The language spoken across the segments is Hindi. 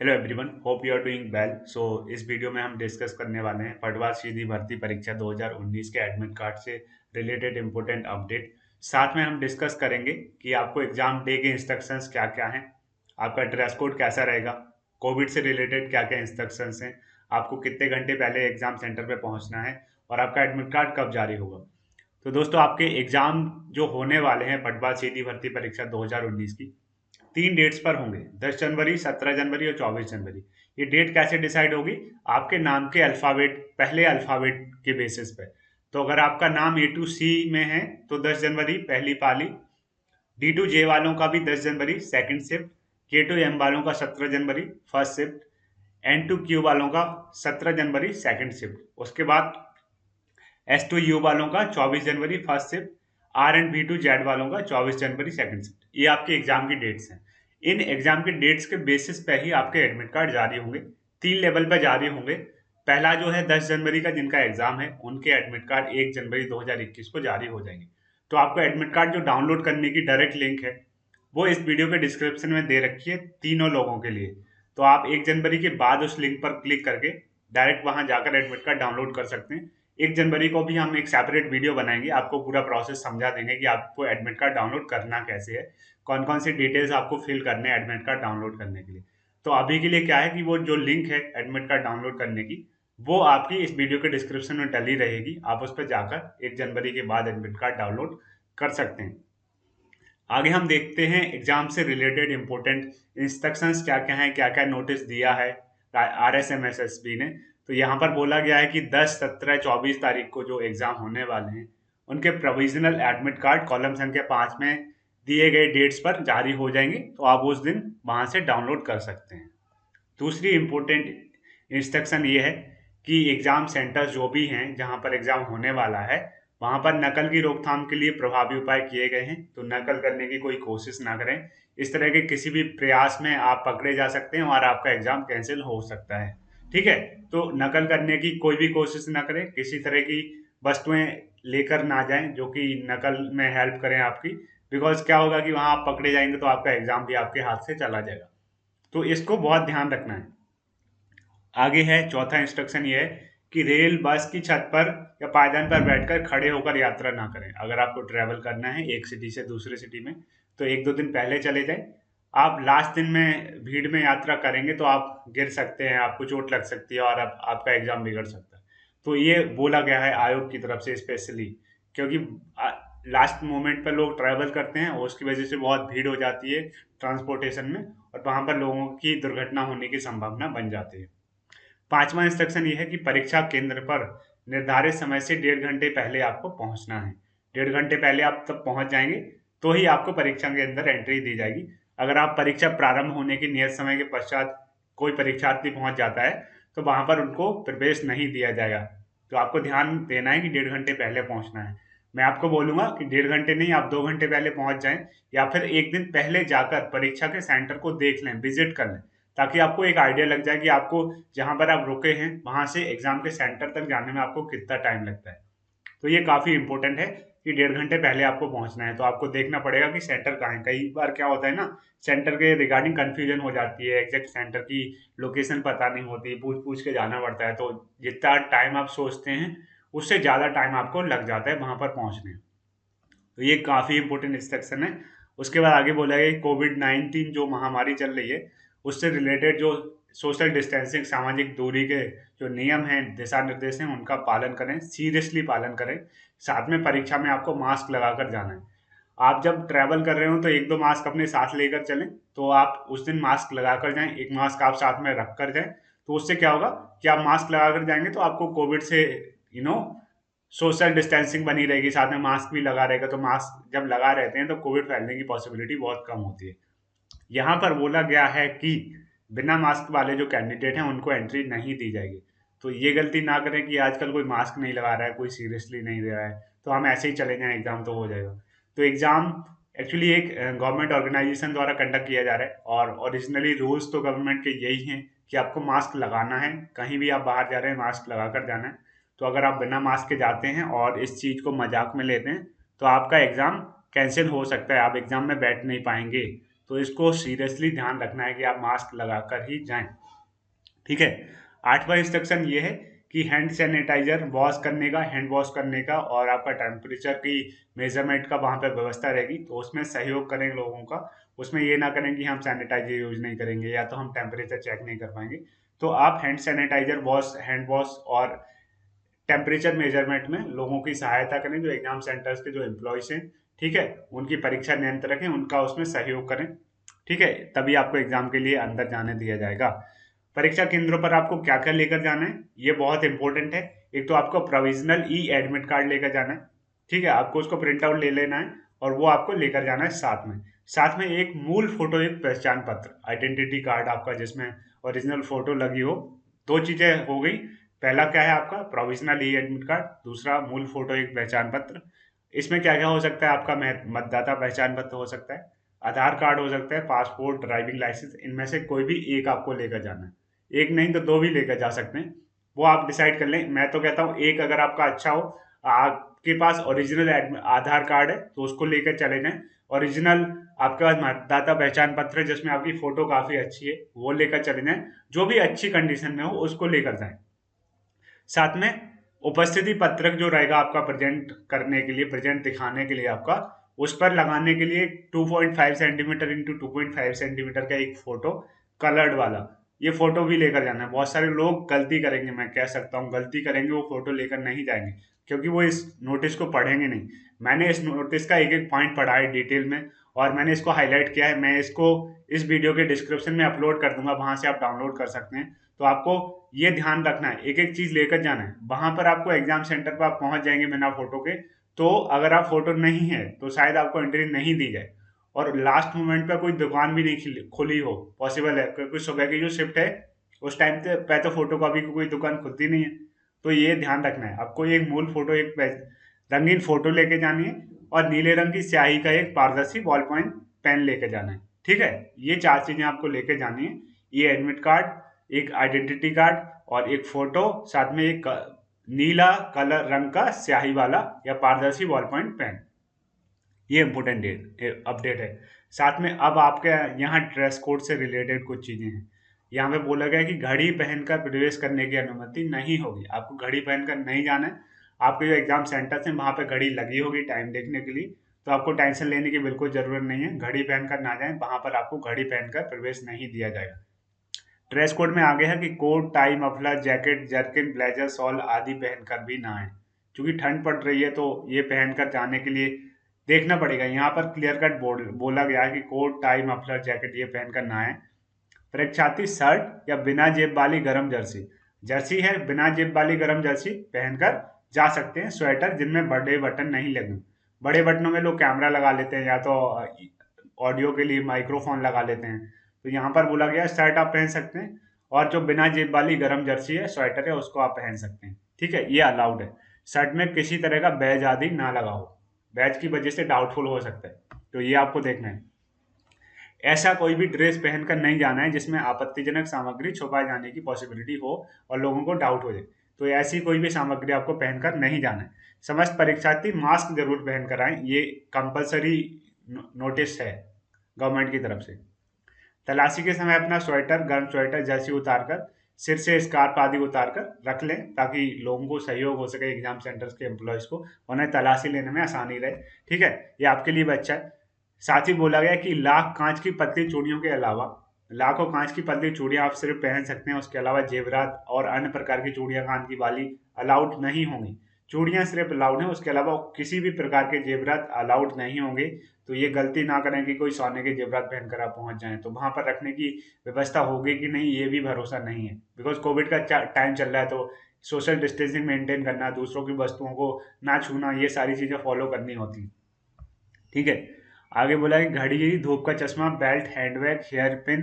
Hello everyone, hope you are doing well. So इस वीडियो में हम डिस्कस करने वाले हैं पटवार सीधी भर्ती परीक्षा 2019 के एडमिट कार्ड से रिलेटेड इंपॉर्टेंट अपडेट। साथ में हम डिस्कस करेंगे कि आपको एग्जाम डे के इंस्ट्रक्शंस क्या क्या हैं, आपका ड्रेस कोड कैसा रहेगा, कोविड से रिलेटेड क्या क्या इंस्ट्रक्शंस हैं, आपको कितने घंटे पहले एग्जाम सेंटर पे पहुंचना है और आपका एडमिट कार्ड कब जारी होगा। तो दोस्तों, आपके एग्जाम जो होने वाले हैं पटवार सीधी भर्ती परीक्षा 2019 की, 3 डेट्स पर होंगे। 10 जनवरी, 17 जनवरी और 24 जनवरी। ये डेट कैसे डिसाइड होगी? आपके नाम के अल्फाबेट, पहले अल्फाबेट के बेसिस पे। तो अगर आपका नाम ए टू सी में है तो 10 जनवरी पहली पाली, डी टू जे वालों का भी 10 जनवरी second shift, K to M वालों का 17 जनवरी first shift, N to Q वालों का 17 जनवरी सेकंड शिफ्ट। उसके बाद एस टू यू वालों का 24 जनवरी first shift, R and B to Z वालों का 24 जनवरी सेकंड शिफ्ट। ये आपके एग्जाम की डेट्स हैं। इन एग्जाम के डेट्स के बेसिस पे ही आपके एडमिट कार्ड जारी होंगे। 3 लेवल पे जारी होंगे। पहला जो है 10 जनवरी का, जिनका एग्जाम है उनके एडमिट कार्ड 1 जनवरी 2021 को जारी हो जाएंगे। तो आपको एडमिट कार्ड जो डाउनलोड करने की डायरेक्ट लिंक है वो इस वीडियो के डिस्क्रिप्शन में दे रखी है तीनों लोगों के लिए। तो आप 1 जनवरी के बाद उस लिंक पर क्लिक करके डायरेक्ट वहां जाकर एडमिट कार्ड डाउनलोड कर सकते हैं। 1 जनवरी को भी हम एक सेपरेट वीडियो बनाएंगे, आपको पूरा प्रोसेस समझा देंगे कि आपको एडमिट कार्ड डाउनलोड करना कैसे है, कौन कौन सी डिटेल्स आपको फिल करने हैं एडमिट कार्ड डाउनलोड करने के लिए। तो अभी के लिए क्या है कि वो जो लिंक है एडमिट कार्ड डाउनलोड करने की, वो आपकी इस वीडियो के डिस्क्रिप्शन में डली रहेगी। आप उस पर जाकर 1 जनवरी के बाद एडमिट कार्ड डाउनलोड कर सकते हैं। आगे हम देखते हैं एग्जाम से रिलेटेड इंपॉर्टेंट इंस्ट्रक्शंस क्या क्या हैं, क्या क्या नोटिस दिया है RSMSSB ने। तो यहाँ पर बोला गया है कि 10, 17, 24 तारीख को जो एग्जाम होने वाले हैं उनके प्रोविजनल एडमिट कार्ड कॉलम संख्या 5 में दिए गए डेट्स पर जारी हो जाएंगे। तो आप उस दिन वहां से डाउनलोड कर सकते हैं। दूसरी इम्पोर्टेंट इंस्ट्रक्शन ये है कि एग्जाम सेंटर जो भी हैं जहां पर एग्जाम होने वाला है वहां पर नकल की रोकथाम के लिए प्रभावी उपाय किए गए हैं। तो नकल करने की कोई कोशिश ना करें। इस तरह के किसी भी प्रयास में आप पकड़े जा सकते हैं और आपका एग्जाम कैंसिल हो सकता है। ठीक है। तो नकल करने की कोई भी कोशिश ना करें, किसी तरह की वस्तुएं लेकर ना जाएं जो कि नकल में हेल्प करें आपकी। बिकॉज क्या होगा कि वहां आप पकड़े जाएंगे तो आपका एग्जाम भी आपके हाथ से चला जाएगा। तो इसको बहुत ध्यान रखना है। आगे है चौथा इंस्ट्रक्शन ये है कि रेल बस की छत पर या पायदान पर बैठकर खड़े होकर यात्रा ना करें। अगर आपको ट्रेवल करना है एक सिटी से दूसरे सिटी में तो 1-2 दिन पहले चले जाएं। आप लास्ट दिन में भीड़ में यात्रा करेंगे तो आप गिर सकते हैं, आपको चोट लग सकती है और आपका एग्जाम बिगड़ सकता है। तो ये बोला गया है आयोग की तरफ से स्पेशली, क्योंकि लास्ट मोमेंट पर लोग ट्रैवल करते हैं और उसकी वजह से बहुत भीड़ हो जाती है ट्रांसपोर्टेशन में, और वहां पर लोगों की दुर्घटना होने की संभावना बन जाती है। पांचवा इंस्ट्रक्शन ये है कि परीक्षा केंद्र पर निर्धारित समय से 1.5 घंटे पहले आपको पहुंचना है। 1.5 घंटे पहले आप तब पहुंच जाएंगे तो ही आपको परीक्षा के अंदर एंट्री दी जाएगी। अगर आप परीक्षा प्रारंभ होने के नियत समय के पश्चात कोई परीक्षार्थी पहुंच जाता है तो वहां पर उनको प्रवेश नहीं दिया जाएगा। तो आपको ध्यान देना है कि 1.5 घंटे पहले पहुंचना है। मैं आपको बोलूंगा कि 1.5 घंटे नहीं, आप 2 घंटे पहले पहुंच जाएं या फिर एक दिन पहले जाकर परीक्षा के सेंटर को देख लें, विजिट कर लें, ताकि आपको एक आइडिया लग जाए कि आपको जहां पर आप रुके हैं वहां से एग्जाम के सेंटर तक जाने में आपको कितना टाइम लगता है। तो ये काफी इंपॉर्टेंट है कि 1.5 घंटे पहले आपको पहुंचना है। तो आपको देखना पड़ेगा कि सेंटर कहाँ है। कई बार क्या होता है ना, सेंटर के रिगार्डिंग कंफ्यूजन हो जाती है, एग्जैक्ट सेंटर की लोकेशन पता नहीं होती, पूछ पूछ के जाना पड़ता है। तो जितना टाइम आप सोचते हैं उससे ज्यादा टाइम आपको लग जाता है वहां पर पहुंचने में। तो ये काफ़ी इंपॉर्टेंट इंस्ट्रक्शन है। उसके बाद आगे बोला गया कोविड-19 जो महामारी चल रही है उससे रिलेटेड जो सोशल डिस्टेंसिंग, सामाजिक दूरी के जो नियम हैं, दिशा निर्देश हैं, उनका पालन करें, सीरियसली पालन करें। साथ में परीक्षा में आपको मास्क लगाकर जाना है। आप जब ट्रैवल कर रहे हो तो एक दो मास्क अपने साथ लेकर चलें। तो आप उस दिन मास्क लगाकर जाएं, एक मास्क आप साथ में रख कर जाएं। तो उससे क्या होगा कि आप मास्क लगाकर जाएंगे तो आपको कोविड से यू नो सोशल डिस्टेंसिंग बनी रहेगी, साथ में मास्क भी लगा रहेगा। तो मास्क जब लगा रहते हैं तो कोविड फैलने की पॉसिबिलिटी बहुत कम होती है। यहाँ पर बोला गया है कि बिना मास्क वाले जो कैंडिडेट हैं उनको एंट्री नहीं दी जाएगी। तो ये गलती ना करें कि आजकल कोई मास्क नहीं लगा रहा है, कोई सीरियसली नहीं ले रहा है तो हम ऐसे ही चले जाएं, एग्जाम तो हो जाएगा। तो एग्जाम एक्चुअली एक गवर्नमेंट ऑर्गेनाइजेशन द्वारा कंडक्ट किया जा रहा है और ओरिजिनली रूल्स तो गवर्नमेंट के यही हैं कि आपको मास्क लगाना है, कहीं भी आप बाहर जा रहे हैं मास्क लगा कर जाना है। तो अगर आप बिना मास्क के जाते हैं और इस चीज़ को मजाक में लेते हैं तो आपका एग्ज़ाम कैंसिल हो सकता है, आप एग्ज़ाम में बैठ नहीं पाएंगे। तो इसको सीरियसली ध्यान रखना है कि आप मास्क लगाकर ही जाएं। ठीक है। 8वां इंस्ट्रक्शन ये है कि हैंड सैनिटाइजर वॉश करने का, हैंड वॉश करने का और आपका टेम्परेचर की मेजरमेंट का वहाँ पे व्यवस्था रहेगी, तो उसमें सहयोग करें लोगों का। उसमें ये ना करें कि हम सैनिटाइजर यूज नहीं करेंगे या तो हम टेम्परेचर चेक नहीं कर पाएंगे। तो आप hand sanitiser wash, hand wash और टेम्परेचर मेजरमेंट में लोगों की सहायता करें, जो एग्जाम सेंटर्स के जो एम्प्लॉयज हैं, ठीक है, उनकी परीक्षा नियंत्रण रखें, उनका उसमें सहयोग करें। ठीक है, तभी आपको एग्जाम के लिए अंदर जाने दिया जाएगा। परीक्षा केंद्रों पर आपको क्या क्या लेकर जाना है, ये बहुत इंपॉर्टेंट है। एक तो आपको प्रोविजनल ई एडमिट कार्ड लेकर जाना है। ठीक है, आपको उसको प्रिंट आउट ले लेना है और वो आपको लेकर जाना है साथ में एक मूल फोटो, एक पहचान पत्र, आइडेंटिटी कार्ड आपका जिसमें ओरिजिनल फोटो लगी हो। दो चीजें हो गई। पहला क्या है आपका प्रोविजनल ई एडमिट कार्ड, दूसरा मूल फोटो एक पहचान पत्र। इसमें क्या क्या हो सकता है, आपका मतदाता पहचान पत्र हो सकता है, आधार कार्ड हो सकता है, पासपोर्ट, ड्राइविंग लाइसेंस, इनमें से कोई भी एक आपको लेकर जाना है। एक नहीं तो दो भी लेकर जा सकते हैं, वो आप डिसाइड कर लें। मैं तो कहता हूँ एक अगर आपका अच्छा हो, आपके पास ओरिजिनल आधार कार्ड है तो उसको लेकर चले जाएं। ओरिजिनल आपके पास मतदाता पहचान पत्र है जिसमें आपकी फोटो काफी अच्छी है, वो लेकर चले जाएं। जो भी अच्छी कंडीशन में हो उसको लेकर जाएं। साथ में उपस्थिति पत्रक जो रहेगा आपका प्रेजेंट करने के लिए, प्रेजेंट दिखाने के लिए आपका, उस पर लगाने के लिए 2.5 सेंटीमीटर इंटू 2.5 सेंटीमीटर का एक फोटो, कलर्ड वाला, ये फोटो भी लेकर जाना है। बहुत सारे लोग गलती करेंगे, मैं कह सकता हूँ गलती करेंगे, वो फोटो लेकर नहीं जाएंगे क्योंकि वो इस नोटिस को पढ़ेंगे नहीं। मैंने इस नोटिस का एक एक पॉइंट पढ़ा है डिटेल में और मैंने इसको हाईलाइट किया है। मैं इसको इस वीडियो के डिस्क्रिप्शन में अपलोड कर दूंगा, वहां से आप डाउनलोड कर सकते हैं। तो आपको ये ध्यान रखना है, एक एक चीज लेकर जाना है। वहां पर आपको एग्जाम सेंटर पर आप पहुंच जाएंगे बिना फोटो के, तो अगर आप फोटो नहीं है तो शायद आपको एंट्री नहीं दी जाए। और लास्ट मोमेंट पे कोई दुकान भी नहीं खुली हो, पॉसिबल है क्योंकि सुबह की जो शिफ्ट है उस टाइम पे तो फोटो कॉपी की कोई दुकान खुलती नहीं है। तो ये ध्यान रखना है, आपको एक मूल फोटो, एक रंगीन फोटो लेके जानी है और नीले रंग की स्याही का एक पारदर्शी बॉल पॉइंट पेन लेके जाना है। ठीक है, ये चार चीजें आपको लेके जानी है। ये एडमिट कार्ड, एक आइडेंटिटी कार्ड और एक फोटो, साथ में एक नीला कलर रंग का स्याही वाला या पारदर्शी बॉल पॉइंट पेन। ये इम्पोर्टेंट अपडेट है। साथ में अब आपके यहाँ ड्रेस कोड से रिलेटेड कुछ चीजें हैं। यहाँ पे बोला गया है कि घड़ी पहनकर प्रवेश करने की अनुमति नहीं होगी, आपको घड़ी पहनकर नहीं जाना है। आपके जो एग्जाम सेंटर्स हैं वहाँ पे घड़ी लगी होगी टाइम देखने के लिए, तो आपको टेंशन लेने की बिल्कुल जरूरत नहीं है। घड़ी पहनकर ना जाएं, वहाँ पर आपको घड़ी पहनकर प्रवेश नहीं दिया जाएगा। ड्रेस कोड में आ गया है कि coat, tie, muffler, jacket, jerkin, blazer, shawl आदि पहनकर भी ना आए। क्योंकि ठंड पड़ रही है तो ये पहनकर जाने के लिए देखना पड़ेगा। यहाँ पर क्लियर कट बोला गया है कि कोट, टाई, मफलर, जैकेट ये पहनकर ना आए। परीक्षार्थी शर्ट या बिना जेब वाली गर्म जर्सी, जर्सी है बिना जेब वाली गर्म जर्सी पहनकर जा सकते हैं। स्वेटर जिनमें बड़े बटन नहीं लगे, बड़े बटनों में लोग कैमरा लगा लेते हैं या तो ऑडियो के लिए माइक्रोफोन लगा लेते हैं। तो यहाँ पर बोला गया शर्ट आप पहन सकते हैं और जो बिना जेब वाली गर्म जर्सी है, स्वेटर है, उसको आप पहन सकते हैं। ठीक है, ये अलाउड है। शर्ट में किसी तरह का बैज आदि ना लगाओ, बैच की वजह से डाउटफुल हो सकता है, तो ये आपको देखना है। ऐसा कोई भी ड्रेस पहनकर नहीं जाना है जिसमें आपत्तिजनक सामग्री छुपाए जाने की पॉसिबिलिटी हो और लोगों को डाउट हो जाए, तो ऐसी कोई भी सामग्री आपको पहनकर नहीं जाना है। समस्त परीक्षार्थी मास्क जरूर पहनकर आए, ये कंपलसरी नोटिस है गवर्नमेंट की तरफ से। तलाशी के समय अपना स्वेटर, गर्म स्वेटर, जर्सी उतारकर, सिर से स्कार्फ आदि उतारकर रख लें ताकि लोगों को सहयोग हो सके, एग्जाम सेंटर्स के एम्प्लॉयज को उन्हें तलाशी लेने में आसानी रहे। ठीक है, ये आपके लिए भी अच्छा है। साथ ही बोला गया कि लाख कांच की पतली चूड़ियों के अलावा, लाखों कांच की पतली चूड़ियां आप सिर्फ पहन सकते हैं, उसके अलावा जेवरात और अन्य प्रकार की चूड़ियां, कान की बाली अलाउड नहीं होंगी। चूड़ियां सिर्फ अलाउड हैं, उसके अलावा किसी भी प्रकार के जेवरात अलाउड नहीं होंगे। तो ये गलती ना करें कि कोई सोने के जेवरात पहनकर आप पहुंच जाएं, तो वहां पर रखने की व्यवस्था होगी कि नहीं ये भी भरोसा नहीं है, बिकॉज कोविड का टाइम चल रहा है। तो सोशल डिस्टेंसिंग मेंटेन करना, दूसरों की वस्तुओं को ना छूना, ये सारी चीजें फॉलो करनी होती। ठीक है, आगे बोला है घड़ी, धूप का चश्मा, बेल्ट, हैंडबैग, हेयर पिन,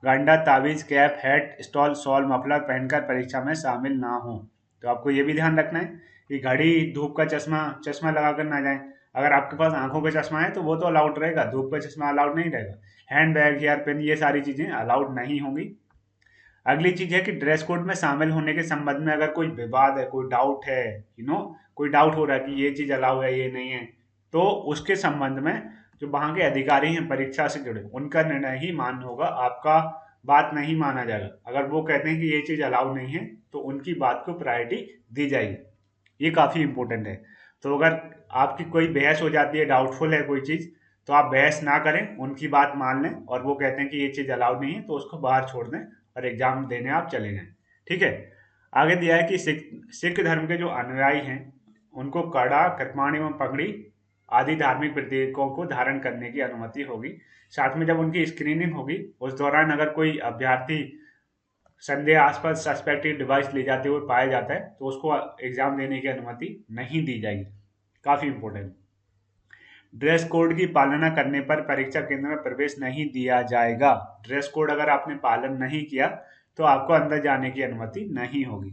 गांडा, ताबीज, cap, hat, stall, shawl, muffler पहनकर परीक्षा में शामिल ना हो। तो आपको ये भी ध्यान रखना है कि घड़ी, धूप का चश्मा, चश्मा लगाकर ना जाएं। अगर आपके पास आंखों का चश्मा है तो वो तो अलाउड रहेगा, धूप का चश्मा अलाउड नहीं रहेगा। हैंड बैग, हेयर पिन, ये सारी चीजें अलाउड नहीं होंगी। अगली चीज है कि ड्रेस कोड में शामिल होने के संबंध में अगर कोई विवाद है, कोई डाउट है, कोई डाउट हो रहा है कि ये चीज अलाउ है, ये नहीं है, तो उसके संबंध में जो वहाँ के अधिकारी हैं परीक्षा से जुड़े, उनका निर्णय ही मान्य होगा, आपका बात नहीं माना जाएगा। अगर वो कहते हैं कि ये चीज़ अलाउ नहीं है तो उनकी बात को प्रायोरिटी दी जाएगी। ये काफ़ी इंपॉर्टेंट है। तो अगर आपकी कोई बहस हो जाती है, डाउटफुल है कोई चीज़, तो आप बहस ना करें, उनकी बात मान लें और वो कहते हैं कि ये चीज़ अलाउड नहीं है तो उसको बाहर छोड़ दें और एग्ज़ाम देने आप चले जाएँ। ठीक है? आगे दिया है कि सिख धर्म के जो अनुयायी हैं, उनको कड़ा, कृपाण एवं पगड़ी आदि धार्मिक प्रतीकों को धारण करने की अनुमति होगी। साथ में जब उनकी स्क्रीनिंग होगी, उस दौरान अगर कोई अभ्यर्थी संदेहास्पद सस्पेक्टेड डिवाइस ले जाते हुए पाया जाता है तो उसको एग्जाम देने की अनुमति नहीं दी जाएगी। काफी इंपॉर्टेंट। ड्रेस कोड की पालना करने पर परीक्षा केंद्र में प्रवेश नहीं दिया जाएगा। ड्रेस कोड अगर आपने पालन नहीं किया तो आपको अंदर जाने की अनुमति नहीं होगी।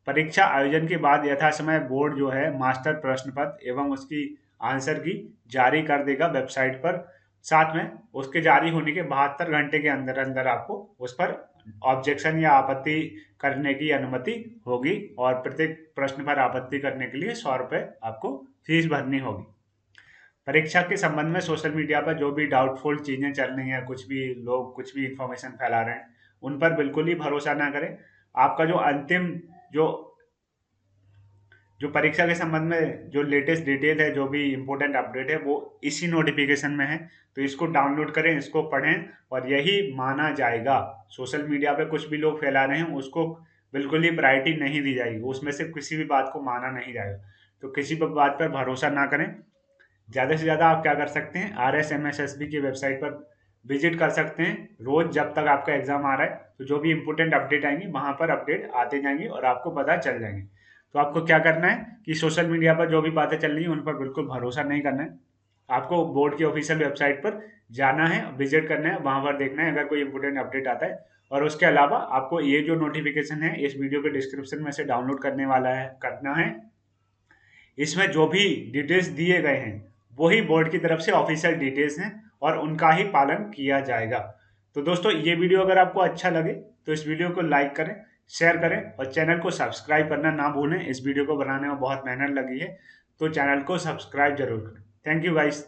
परीक्षा आयोजन के बाद यथासमय बोर्ड जो है मास्टर प्रश्न पत्र एवं उसकी आंसर की जारी कर देगा वेबसाइट पर। साथ में उसके जारी होने के 72 घंटे के अंदर अंदर आपको उस पर ऑब्जेक्शन या आपत्ति करने की अनुमति होगी और प्रत्येक प्रश्न पर आपत्ति करने के लिए 100 रुपये आपको फीस भरनी होगी। परीक्षा के संबंध में सोशल मीडिया पर जो भी डाउटफुल चीजें चल रही हैं, कुछ भी लोग कुछ भी इंफॉर्मेशन फैला रहे हैं, उन पर बिल्कुल ही भरोसा ना करें। आपका जो अंतिम जो जो परीक्षा के संबंध में जो लेटेस्ट डिटेल है, जो भी इम्पोर्टेंट अपडेट है, वो इसी नोटिफिकेशन में है। तो इसको डाउनलोड करें, इसको पढ़ें और यही माना जाएगा। सोशल मीडिया पे कुछ भी लोग फैला रहे हैं उसको बिल्कुल ही प्रायोरिटी नहीं दी जाएगी, उसमें से किसी भी बात को माना नहीं जाएगा। तो किसी भी बात पर भरोसा ना करें। ज़्यादा से ज़्यादा आप क्या कर सकते हैं, RSMSSB की वेबसाइट पर विजिट कर सकते हैं। रोज जब तक आपका एग्जाम आ रहा है तो जो भी इंपॉर्टेंट अपडेट आएंगे वहां पर अपडेट आते जाएंगे और आपको पता चल जाएंगे। तो आपको क्या करना है कि सोशल मीडिया पर जो भी बातें चल रही हैं उन पर बिल्कुल भरोसा नहीं करना है। आपको बोर्ड की ऑफिशियल वेबसाइट पर जाना है, विजिट करना है, वहां पर देखना है अगर कोई इंपॉर्टेंट अपडेट आता है। और उसके अलावा आपको ये जो नोटिफिकेशन है इस वीडियो के डिस्क्रिप्शन में से डाउनलोड करना है। इसमें जो भी डिटेल्स दिए गए हैं वही बोर्ड की तरफ से ऑफिशियल डिटेल्स हैं और उनका ही पालन किया जाएगा। तो दोस्तों, ये वीडियो अगर आपको अच्छा लगे तो इस वीडियो को लाइक करें, शेयर करें और चैनल को सब्सक्राइब करना ना भूलें। इस वीडियो को बनाने में बहुत मेहनत लगी है तो चैनल को सब्सक्राइब जरूर करें। Thank you guys.